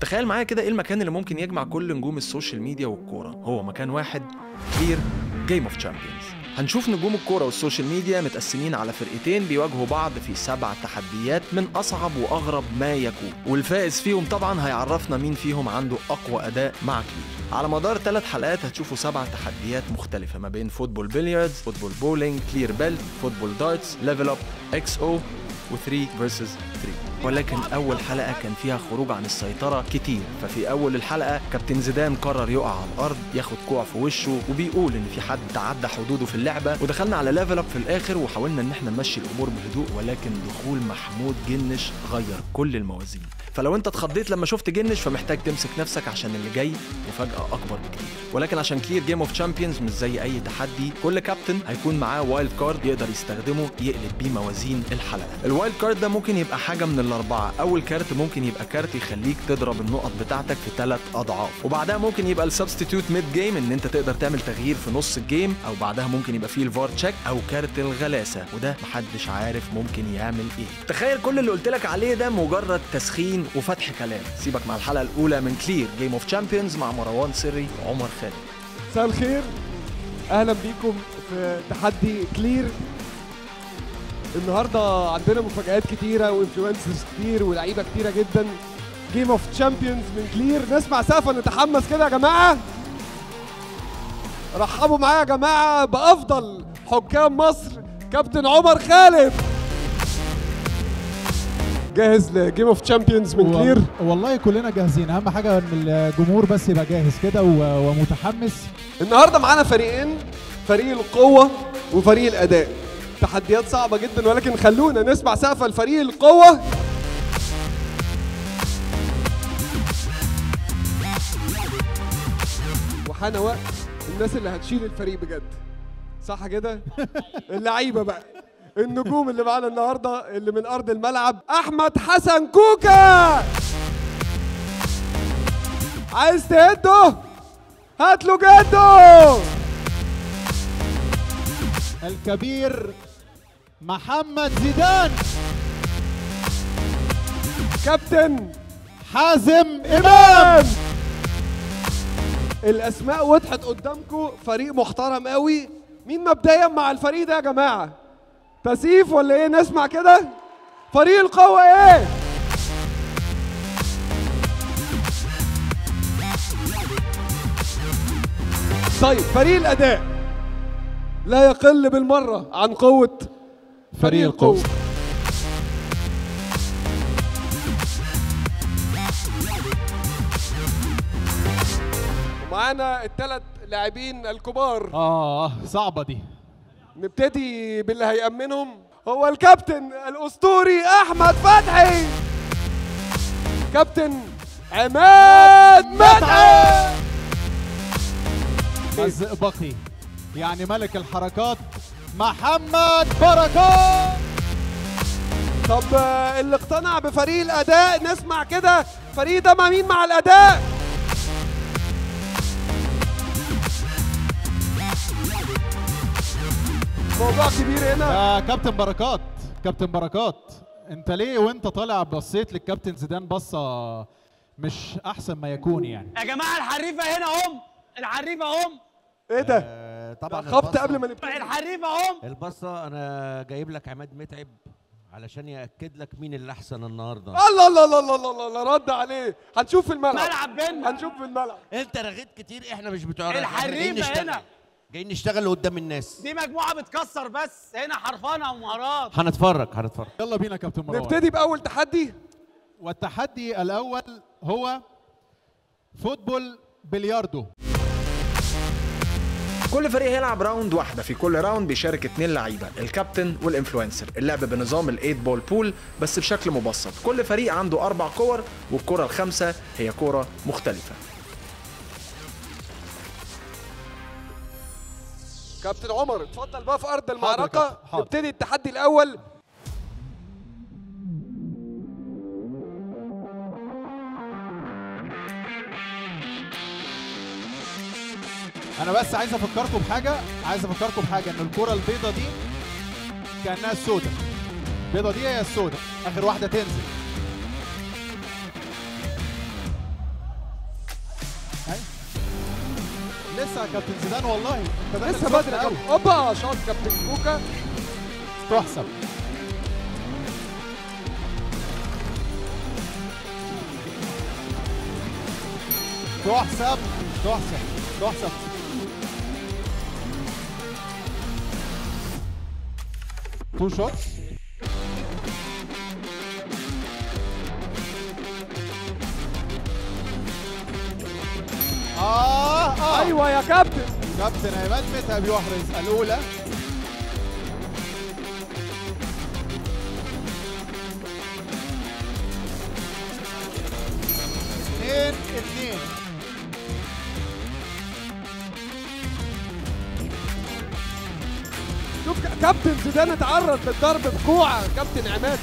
تخيل معايا كده ايه المكان اللي ممكن يجمع كل نجوم السوشيال ميديا والكوره؟ هو مكان واحد، كلير جيم اوف تشامبيونز. هنشوف نجوم الكوره والسوشيال ميديا متقسمين على فرقتين بيواجهوا بعض في 7 تحديات من اصعب واغرب ما يكون، والفائز فيهم طبعا هيعرفنا مين فيهم عنده اقوى اداء مع كلير. على مدار 3 حلقات هتشوفوا 7 تحديات مختلفه ما بين فوتبول بلياردز، فوتبول بولينج، كلير بيلت، فوتبول دارتس، ليفل اب، اكس او، و3 فيرسز 3. ولكن أول حلقة كان فيها خروج عن السيطرة كتير. ففي أول الحلقة كابتن زيدان قرر يقع على الأرض ياخد كوع في وشه وبيقول إن في حد تعدى حدوده في اللعبة، ودخلنا على ليفل اب في الآخر وحاولنا إن احنا نمشي الأمور بهدوء، ولكن دخول محمود جنش غير كل الموازين. فلو انت اتخضيت لما شفت جنش فمحتاج تمسك نفسك عشان اللي جاي مفاجأة أكبر بكتير. ولكن عشان كلير جيم اوف تشامبيونز مش زي أي تحدي، كل كابتن هيكون معاه وايلد كارد يقدر يستخدمه يقلب بيه موازين الحلقة. الوايلد كارد ده ممكن يبقى حاجة من الأربعة. أول كارت ممكن يبقى كارت يخليك تضرب النقط بتاعتك في 3 أضعاف، وبعدها ممكن يبقى السبستيتيوت ميد جيم إن أنت تقدر تعمل تغيير في نص الجيم، أو بعدها ممكن يبقى فيه الفار تشيك، أو كارت الغلاسة وده محدش عارف ممكن يعمل إيه. تخيل كل اللي قلت لك عليه ده مجرد تسخين وفتح كلام. سيبك مع الحلقة الأولى من كلير جيم اوف تشامبيونز مع مروان سري وعمر خالد. مساء الخير، اهلا بيكم في تحدي كلير. النهارده عندنا مفاجآت كتيره وانفلونسرز كتير ولاعيبه كتيره جدا. جيم اوف تشامبيونز من كلير. نسمع سقفه نتحمس كده يا جماعه. رحبوا معايا يا جماعه بافضل حكام مصر كابتن عمر خالد. جاهز لجيم اوف تشامبيونز من كلير؟ والله كلنا جاهزين، اهم حاجه ان الجمهور بس يبقى جاهز كده ومتحمس. النهارده معانا فريقين، فريق القوه وفريق الاداء. تحديات صعبه جدا، ولكن خلونا نسمع سقفه لفريق القوه. وحان وقت الناس اللي هتشيل الفريق بجد، صح كده؟ اللعيبه بقى، النجوم اللي معانا النهارده اللي من ارض الملعب. احمد حسن كوكا، عايز تهده؟ هات له جده. الكبير محمد زيدان. كابتن حازم امام. الاسماء وضحت قدامكم، فريق محترم قوي. مين مبدئيا مع الفريق ده يا جماعه؟ تسيف ولا ايه؟ نسمع كده. فريق القوة ايه؟ طيب فريق الاداء لا يقل بالمرة عن قوة فريق القوة. ومعانا ال3 لاعبين الكبار. صعبة دي. نبتدي باللي هيأمنهم، هو الكابتن الأسطوري أحمد فتحي. كابتن عماد متعب. الزئبقي يعني ملك الحركات محمد بركات. طب اللي اقتنع بفريق الأداء نسمع كده. فريق ده مع مين مع الأداء؟ موضوع كبير هنا يا كابتن بركات. كابتن بركات، انت ليه وانت طالع بصيت للكابتن زيدان بصه مش احسن ما يكون يعني؟ يا جماعه الحريفه هنا هم، الحريفه هم. ايه ده؟ طبعا خبط قبل ما نبتدي. الحريفه هم. البصه انا جايب لك عماد متعب علشان ياكد لك مين اللي احسن النهارده. الله الله الله الله الله الله، رد عليه. هنشوف في الملعب. ملعب بينا. هنشوف في الملعب. انت رغيت كتير، احنا مش بتوع رغي. الحريفه هنا جايين نشتغل قدام الناس. دي مجموعه بتكسر، بس هنا حرفانه ومهارات. هنتفرج. يلا بينا كابتن مروان. نبتدي باول تحدي، والتحدي الاول هو فوتبول بلياردو. كل فريق هيلعب راوند واحدة، في كل راوند بيشارك 2 لعيبة، الكابتن والانفلونسر. اللعب بنظام ال8 بول بول بس بشكل مبسط. كل فريق عنده 4 كور، والكرة الخامسة هي كرة مختلفة. كابتن عمر اتفضل بقى في ارض المعركه. حاضر. نبتدي التحدي الاول. انا بس عايز افكركم بحاجه، ان الكره البيضه دي كانها السوداء. البيضه دي هي السوداء، اخر واحده تنزل. لسه يا كابتن زيدان والله انت داخل لسه سخن بدري قوي. قوي. اوبا شاط كابتن كوكا. تحسب. تحسب تحسب تحسب. تو شوتس. ايوه يا كابتن. كابتن عماد متعب يحرز الاولى. اتنين. شوف كابتن زيدان اتعرض للضرب بكوعه كابتن عماد.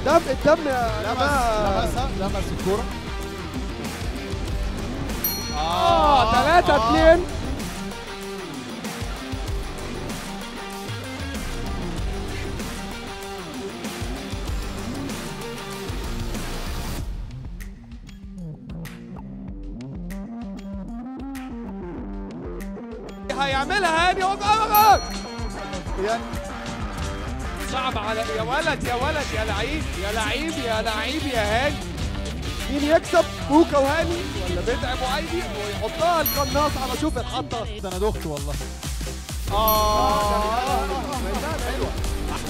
الدم يا جماعه. لمس الكوره. 3-2. هيعملها هاني. يعني صعب على يا ولد يا ولد يا لعيب يا لعيب يا لعيب يا هاني. مين يكسب كوكا وهاني ولا متعب وعايدي ويحطها القناص على شوف الحطه. ده انا دخت والله. حلوه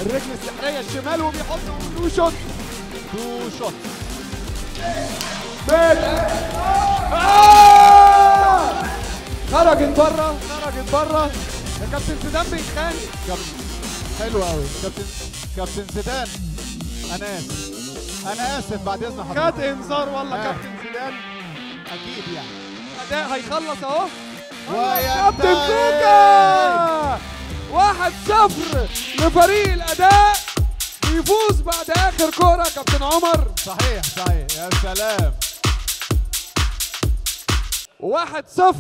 الرجل السحريه الشمال وبيحط تو شوت. خرجت بره يا كابتن زيدان بيتخانق. حلو قوي كابتن زيدان. انا اسف بعد اذن حضرتك. خد انذار والله كابتن زيدان. اكيد يعني اداء هيخلص اهو. ويا كابتن كوكا 1-0 لفريق الاداء بيفوز بعد اخر كوره. كابتن عمر صحيح يا سلام. 1-0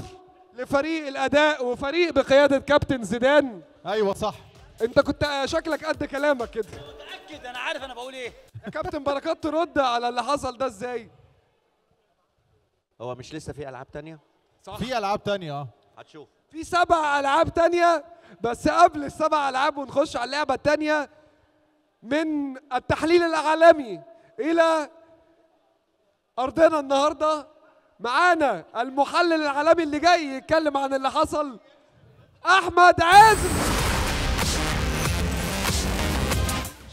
لفريق الاداء وفريق بقياده كابتن زيدان. ايوه صح. انت كنت شكلك قد كلامك كده. متأكد انا عارف انا بقول ايه. يا كابتن بركات ترد على اللي حصل ده ازاي؟ هو مش لسه في العاب تانية؟ صح. في العاب تانية هتشوف. في 7 العاب تانية بس قبل ال7 العاب ونخش على اللعبة التانية من التحليل العالمي إلى أرضنا النهاردة معانا المحلل العالمي اللي جاي يتكلم عن اللي حصل أحمد عازم.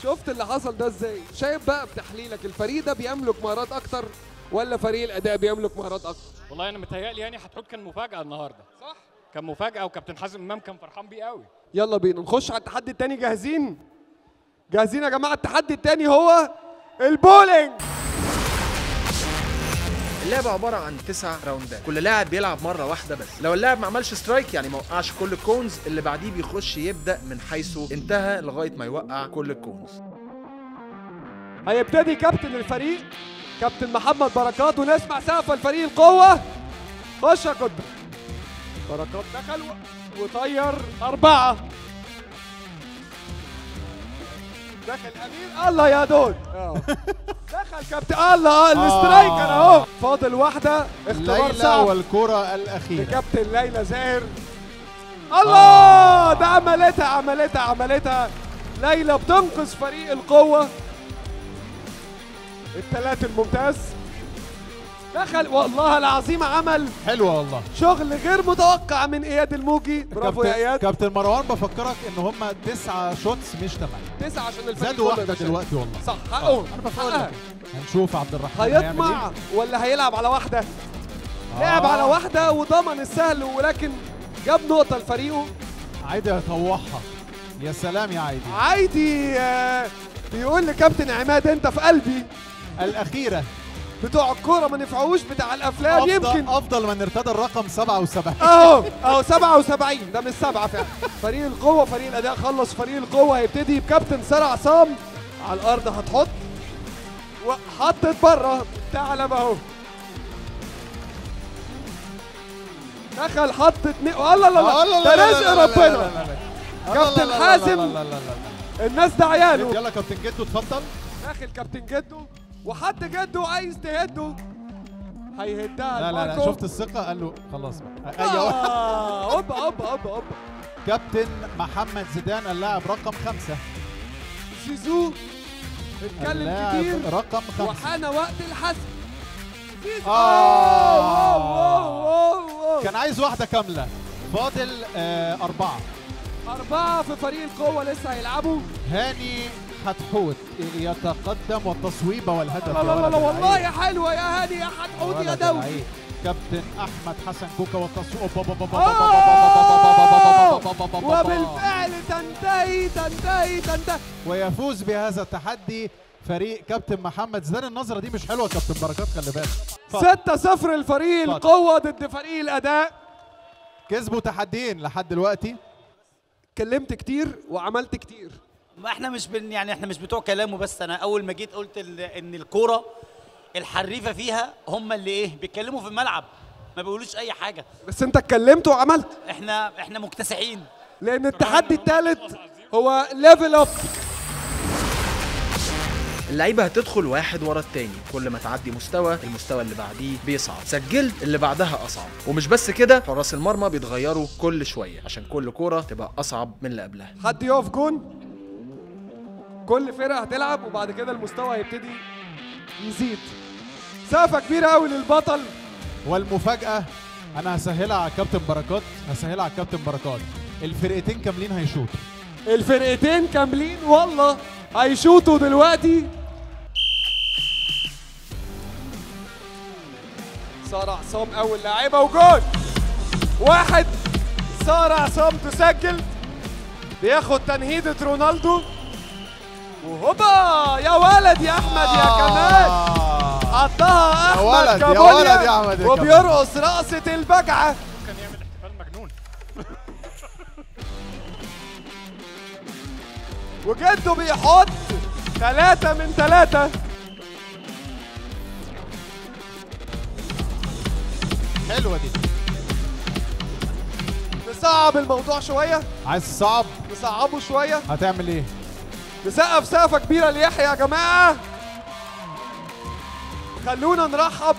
شفت اللي حصل ده ازاي؟ شايف بقى بتحليلك الفريق ده بيملك مهارات أكتر ولا فريق الأداء بيملك مهارات أكتر؟ والله انا متهيألي يعني حتحط كان مفاجأة النهارده. صح؟ كان مفاجأة وكابتن حازم امام كان فرحان بيه قوي. يلا بينا نخش على التحدي التاني. جاهزين يا جماعه؟ التحدي التاني هو البولينج. اللعبة عبارة عن 9 راوندات، كل لاعب بيلعب مرة واحدة بس. لو اللاعب ما عملش سترايك يعني ما وقعش كل الكونز، اللي بعديه بيخش يبدأ من حيث انتهى لغاية ما يوقع كل الكونز. هيبتدي كابتن الفريق كابتن محمد بركات ونسمع سقف الفريق القوة. خش يا كدر. بركات دخل وطير 4. دخل امير. الله يا دود. دخل كابتن. الله الاسترايكر اهو. فاضل واحدة. اختبار ليلى صعب والكرة الأخيرة لكابتن ليلى زاهر. الله ده عملتها ليلى بتنقذ فريق القوة. الثلاث الممتاز. دخل والله العظيم عمل حلوة والله. شغل غير متوقع من اياد الموجي. برافو يا اياد. كابتن مروان بفكرك ان هم 9 شوتس مش 8. 9 عشان الفريق زادوا واحدة دلوقتي والله. صح حقهم. انا بفكر هنشوف عبد الرحمن هيطمع ولا هيلعب على واحدة. لعب على واحدة وضمن السهل ولكن جاب نقطة لفريقه. عايدي هيطوحها. يا سلام يا عايدي. عايدي بيقول لكابتن عماد انت في قلبي. الأخيرة بتوع الكورة ما نفعوش بتاع الأفلام. يمكن أفضل من ارتدى الرقم 77. اهو 77 ده مش 7 فعلا. فريق القوة فريق الأداء خلص. فريق القوة هيبتدي بكابتن سارة عصام على الأرض. هتحط وحطت بره ثعلب اهو. دخل حطت الله ده رزق ربنا. كابتن حازم الناس ده عياله. يلا كابتن جدو اتفضل. داخل كابتن جدو وحط جدو عايز تهده. هيهدها لا لا لا، لماركو. شفت الثقة؟ قال له خلاص بقى. ايوه. اوبا اوبا اوبا اوبا. كابتن محمد زيدان اللاعب رقم 5. زيزو اتكلم اللاعب كتير رقم 5. وحان وقت الحسم. زيزو كان عايز واحدة كاملة. فاضل 4. 4 في فريق القوة لسه هيلعبوا. هاني حتحوت يتقدم والتصويب والهدف. لا لا لا والله يا حلوة يا هاني يا حتحوت يا دولي. كابتن احمد حسن كوكا والتصويب. وبالفعل تنتهي. ويفوز بهذا التحدي فريق كابتن محمد زيدان. النظرة دي مش حلوة كابتن بركات، خلي بالك. 6-0 لفريق القوة ضد فريق الأداء. كسبوا تحديين لحد دلوقتي. اتكلمت كتير وعملت كتير. ما احنا مش يعني احنا مش بتوع كلامه، بس انا اول ما جيت قلت ان الكوره الحريفه فيها هم اللي ايه بيتكلموا في الملعب، ما بيقولوش اي حاجه. بس انت اتكلمت وعملت. احنا مكتسحين، لان التحدي الثالث هو ليفل اب. اللعيبه هتدخل واحد ورا التاني، كل ما تعدي مستوى المستوى اللي بعديه بيصعب، سجلت اللي بعدها اصعب. ومش بس كده، حراس المرمى بيتغيروا كل شويه عشان كل كوره تبقى اصعب من اللي قبلها. حد يقف جون، كل فرقه هتلعب وبعد كده المستوى هيبتدي يزيد. سقفه كبيره قوي للبطل. والمفاجأة أنا هسهلها على كابتن بركات. الفرقتين كاملين هيشوطوا. الفرقتين كاملين والله هيشوطوا دلوقتي. سارة عصام أول لاعبة وجول. 1. سارة عصام تسجل، بياخد تنهيدة رونالدو. وهوبا يا ولد يا أحمد يا كمال. حطها أحمد كابوليا وبيرقص رقصة البجعة. كان يعمل احتفال مجنون. وجده بيحط 3 من 3. حلوة دي. نصعب الموضوع شوية. عايز تصعب؟ نصعبه شوية. هتعمل ايه؟ نسقف سقفة كبيرة ليحيى يا جماعة. خلونا نرحب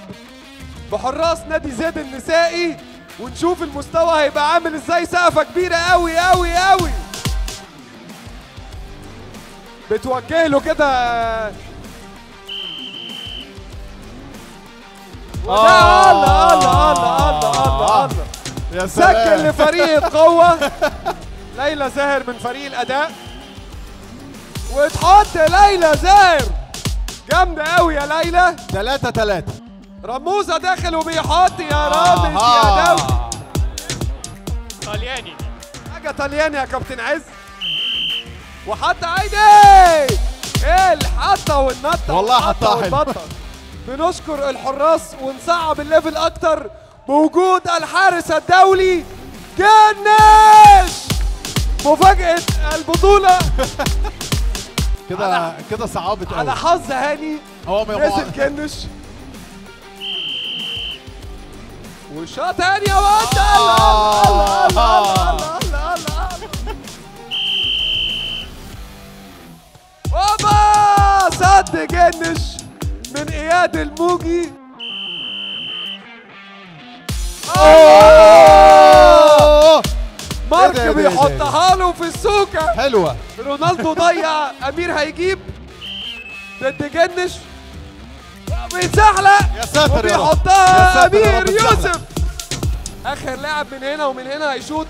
بحراس نادي زد النسائي ونشوف المستوى هيبقى عامل ازاي. سقفة كبيرة قوي قوي قوي. بتوجه له كده. الله الله الله الله الله. يا سلام. سجل لفريق القوة ليلى زاهر من فريق الأداء. وتحط ليلى زاهر جامدة قوي يا ليلى. 3-3. رموزة داخل وبيحط يا رامز يا دولي. طلياني حاجة طلياني يا كابتن عز. وحط عيني. ايه الحطة والنطة والله حطها حلو. بنشكر الحراس ونصعب الليفل اكتر بوجود الحارس الدولي جنش. مفاجأة البطولة. كده صعبت قوي. على حظ هاني هو نزل جنش وشاط هاني يا واد. الله الله الله الله الله. اوبا صد جنش من اياد الموجي. مارك بيحطها له في السوكه. حلوه. رونالدو ضيع. امير هيجيب ضد جنش بيتزحلق. يا ساتر يا رب. وبيحطها امير يوسف. اخر لاعب من هنا ومن هنا هيشوط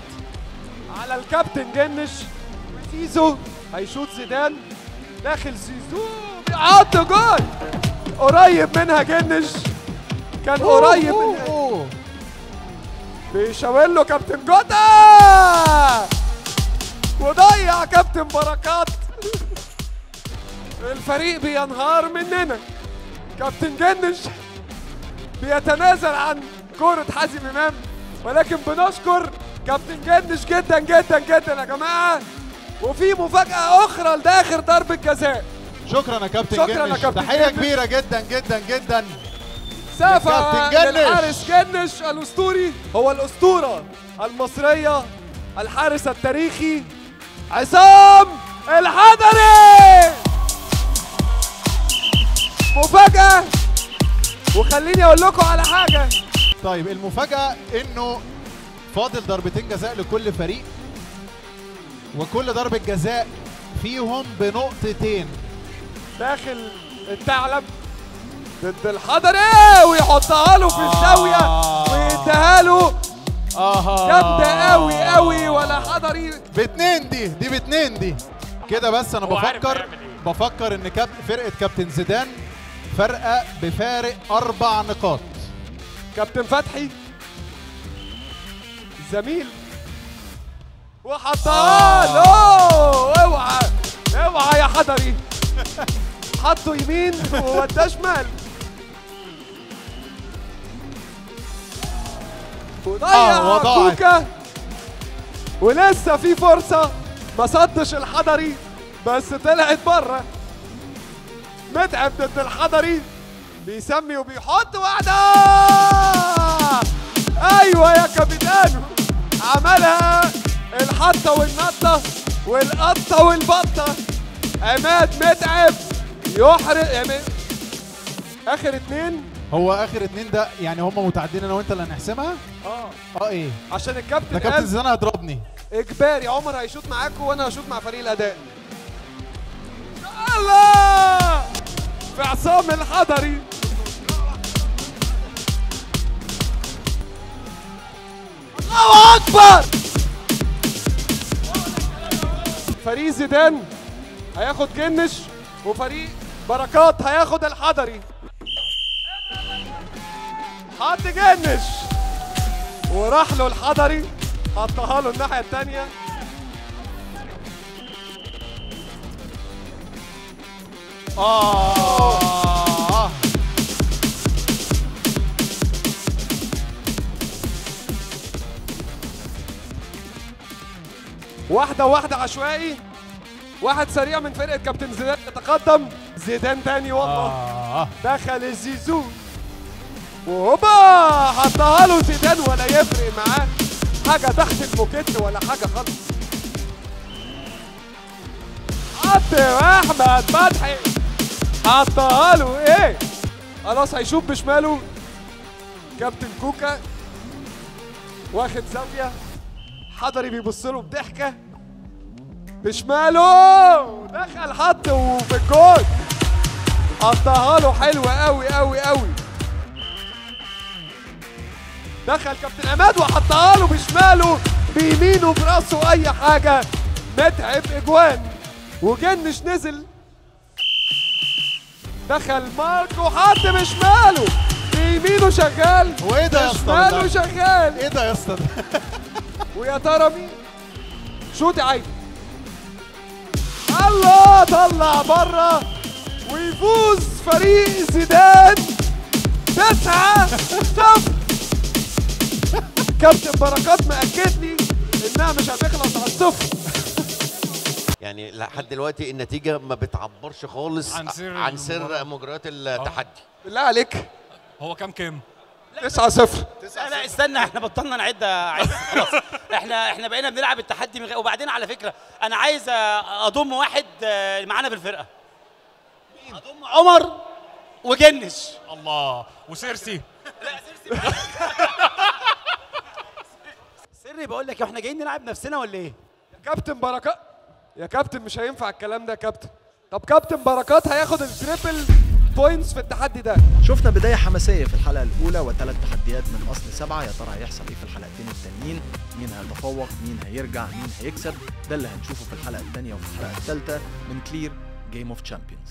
على الكابتن جنش. زيزو هيشوط زيدان. داخل زيزو بيحط جول. قريب منها جنش، كان قريب منها. بيشاور له كابتن جوتا وضيع كابتن بركات. الفريق بينهار مننا. كابتن جنش بيتنازل عن كرة حازم امام، ولكن بنشكر كابتن جنش جدا جدا جدا يا جماعة. وفي مفاجأة أخرى لداخل ضربة جزاء. شكرا يا كابتن شكرا يا جنش. كابتن تحية جنش. كبيرة جدا جدا جدا. سقفة كابتن جنش. للحارس جنش الأسطوري، هو الأسطورة المصرية، الحارس التاريخي عصام الحضري. مفاجأة وخليني اقول لكم على حاجه. طيب المفاجأة انه فاضل ضربتين جزاء لكل فريق، وكل ضربة جزاء فيهم بنقطتين. داخل الثعلب ضد الحضري ويحطها له في الزاويه ويديها له جامده قوي قوي. ولا حضري باتنين دي باتنين دي كده. بس انا هو عارف بفكر هيعمل إيه. بفكر ان فرقة كابتن زيدان فرقة بفارق 4 نقاط. كابتن فتحي الزميل وحطها له. اوعى اوعى يا حضري. حطه يمين ووداه شمال وضيع وضاعت. كوكا. ولسه في فرصه، ما صدش الحضري بس طلعت بره. متعب ضد الحضري بيسمي وبيحط واحده. ايوه يا كابتن، عملها الحطه والنطه والقطه والبطه. عماد متعب يحرق. اخر اتنين. هو اخر اتنين ده يعني هم متعدين، انا وانت اللي هنحسمها؟ ايه؟ عشان ده الكابتن كابتن قال زيدان هيضربني. اجباري عمر هيشوط معاكم وانا هشوط مع فريق الاداء. الله في عصام الحضري. الله اكبر. فريق زيدان هياخد جنش وفريق بركات هياخد الحضري. حط جنش وراح له الحضري، حطها له الناحيه الثانيه. واحده واحده عشوائي. واحد سريع من فرقه كابتن زيدان يتقدم. زيدان تاني والله. دخل الزيزو وهوبا حطها له زيدان ولا يفرق معاه حاجه تحت الموكيت ولا حاجه خالص. حط احمد فتحي حطها له. ايه خلاص هيشوف بشماله. كابتن كوكا واخد زاويه. حضري بيبص له بضحكه. بشماله دخل حط وفي الجول. حطها له حلوه قوي قوي قوي. دخل كابتن عماد وحطها له بشماله بيمينه براسه اي حاجه. متعب اجوان وجنش نزل. دخل ماركو حط بشماله بيمينه شغال. وايه ده يا اسطى؟ بشماله شغال. ايه ده يا اسطى؟ ويا ترى مين؟ شوطي عادي. الله طلع بره ويفوز فريق زيدان 9-0. كابتن بركات مأكد لي انها مش هتخلص على الصفر. يعني لحد دلوقتي النتيجه ما بتعبرش خالص عن سر مجريات التحدي. بالله عليك هو كام 9-0. لا استنى، احنا بطلنا نعد خلاص. احنا بقينا بنلعب التحدي من وبعدين على فكره انا عايز اضم واحد معانا بالفرقه. اضم عمر وجنش. الله وسيرسي. سري بقول لك احنا جايين نلعب نفسنا ولا ايه؟ يا كابتن بركات يا كابتن مش هينفع الكلام ده يا كابتن. طب كابتن بركات هياخد التريبل بوينتس في التحدي ده. شفنا بداية حماسية في الحلقة الأولى وثلاث تحديات من أصل 7. يا ترى هيحصل إيه في الحلقتين التانيين؟ مين هيتفوق؟ مين هيرجع؟ مين هيكسب؟ ده اللي هنشوفه في الحلقة الثانية وفي الحلقة الثالثة من كلير جيم اوف تشامبيونز.